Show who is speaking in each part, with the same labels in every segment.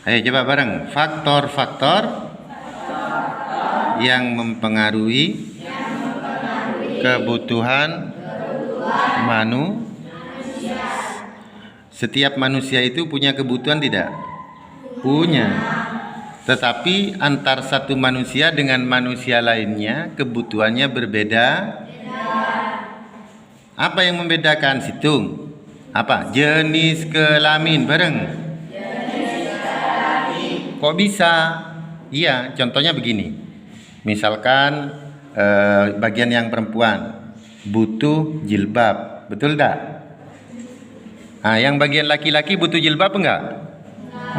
Speaker 1: Ayo coba bareng. Faktor-faktor yang mempengaruhi kebutuhan manusia. Setiap manusia itu punya kebutuhan tidak? Punya. Tetapi antar satu manusia dengan manusia lainnya kebutuhannya berbeda. Apa yang membedakan? Situng. Apa? Jenis kelamin. Bareng. Kok bisa? Iya, contohnya begini. Misalkan bagian yang perempuan butuh jilbab, betul tak? Nah, yang bagian laki-laki butuh jilbab enggak?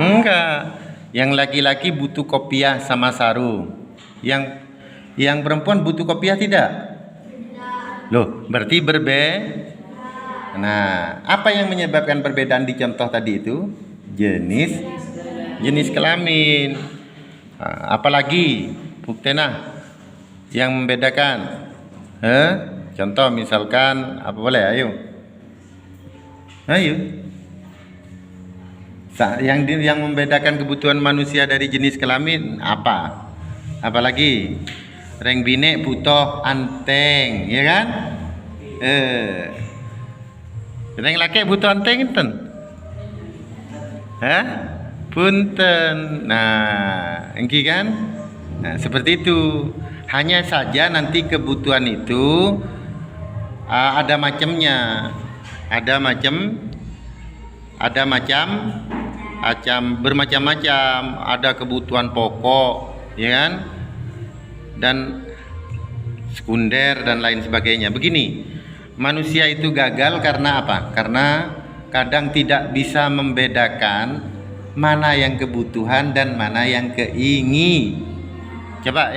Speaker 1: Enggak. Yang laki-laki butuh kopiah sama sarung. Yang perempuan butuh kopiah tidak? Loh, berarti Nah, apa yang menyebabkan perbedaan di contoh tadi itu? Jenis kelamin. Nah, apalagi Buktena yang membedakan? Contoh misalkan apa boleh? Ayo. Yang membedakan kebutuhan manusia dari jenis kelamin apa? Apalagi reng bine butuh anteng, ya kan? Reng laki butuh anteng enten. Punten. Nah, engki kan? Nah, seperti itu. Hanya saja nanti kebutuhan itu ada macamnya. Bermacam-macam. Ada kebutuhan pokok, ya kan? Dan sekunder dan lain sebagainya. Begini, manusia itu gagal karena apa? Karena kadang tidak bisa membedakan mana yang kebutuhan dan mana yang keinginan. Coba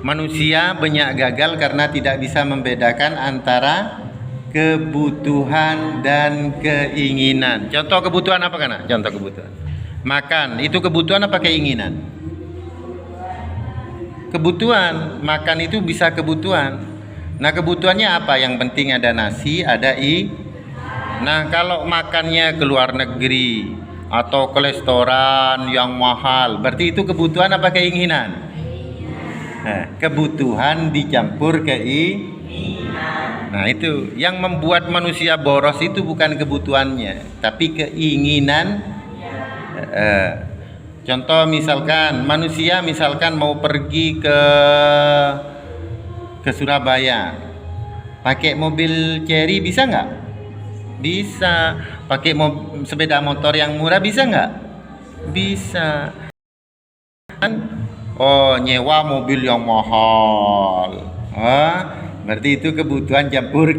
Speaker 1: manusia banyak gagal karena tidak bisa membedakan antara kebutuhan dan keinginan. Contoh kebutuhan apa kan? Contoh kebutuhan makan, itu kebutuhan apa keinginan? Kebutuhan. Makan itu bisa kebutuhan. Nah, kebutuhannya apa? Yang penting ada nasi, ada Nah, kalau makannya ke luar negeri atau ke restoran yang mahal, berarti itu kebutuhan apa keinginan? Kebutuhan dicampur keinginan. Nah, itu yang membuat manusia boros itu bukan kebutuhannya, tapi keinginan. Contoh misalkan manusia mau pergi ke Surabaya, pakai mobil Cherry bisa nggak? Bisa. Pakai sepeda motor yang murah bisa nggak? Bisa. Oh, nyewa mobil yang mahal. Berarti itu kebutuhan campur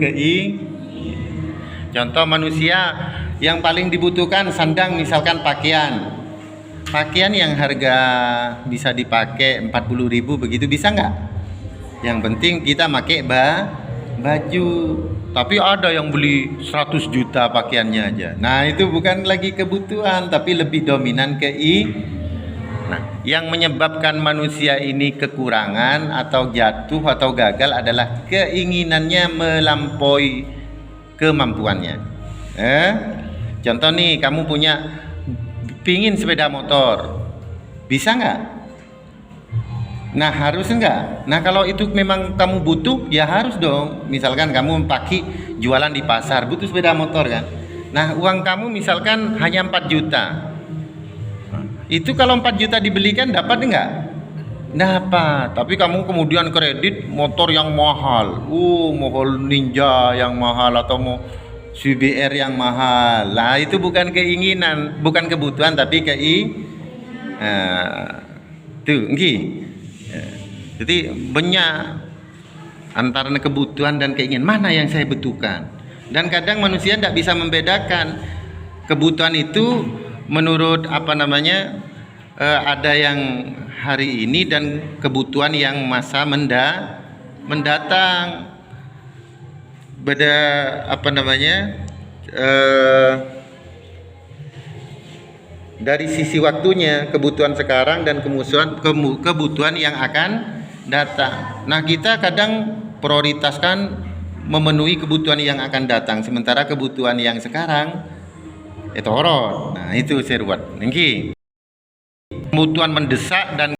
Speaker 1: Contoh manusia yang paling dibutuhkan sandang, misalkan pakaian yang harga bisa dipakai 40.000 begitu, bisa nggak? Yang penting kita pakai baju. Tapi ada yang beli 100 juta pakaiannya aja. Nah, itu bukan lagi kebutuhan, tapi lebih dominan Nah, yang menyebabkan manusia ini kekurangan atau jatuh atau gagal adalah keinginannya melampaui kemampuannya. Contoh nih, kamu pingin sepeda motor, bisa nggak? Nah, harus enggak? Nah, kalau itu memang kamu butuh, ya harus dong. Misalkan kamu jualan di pasar, butuh sepeda motor kan? Nah, uang kamu misalkan hanya 4 juta. Itu kalau 4 juta dibelikan dapat enggak? Dapat. Tapi kamu kemudian kredit motor yang mahal. Mahal Ninja yang mahal atau mau CBR yang mahal. Lah, itu bukan keinginan, bukan kebutuhan, tapi tuh, jadi banyak antara kebutuhan dan keinginan, mana yang saya butuhkan. Dan kadang manusia tidak bisa membedakan kebutuhan itu menurut ada yang hari ini dan kebutuhan yang masa mendatang. Beda dari sisi waktunya, kebutuhan sekarang dan kebutuhan yang akan datang. Nah, kita kadang prioritaskan memenuhi kebutuhan yang akan datang, sementara kebutuhan yang sekarang Etorot. Nah, itu saya buat. Niki. Kebutuhan mendesak dan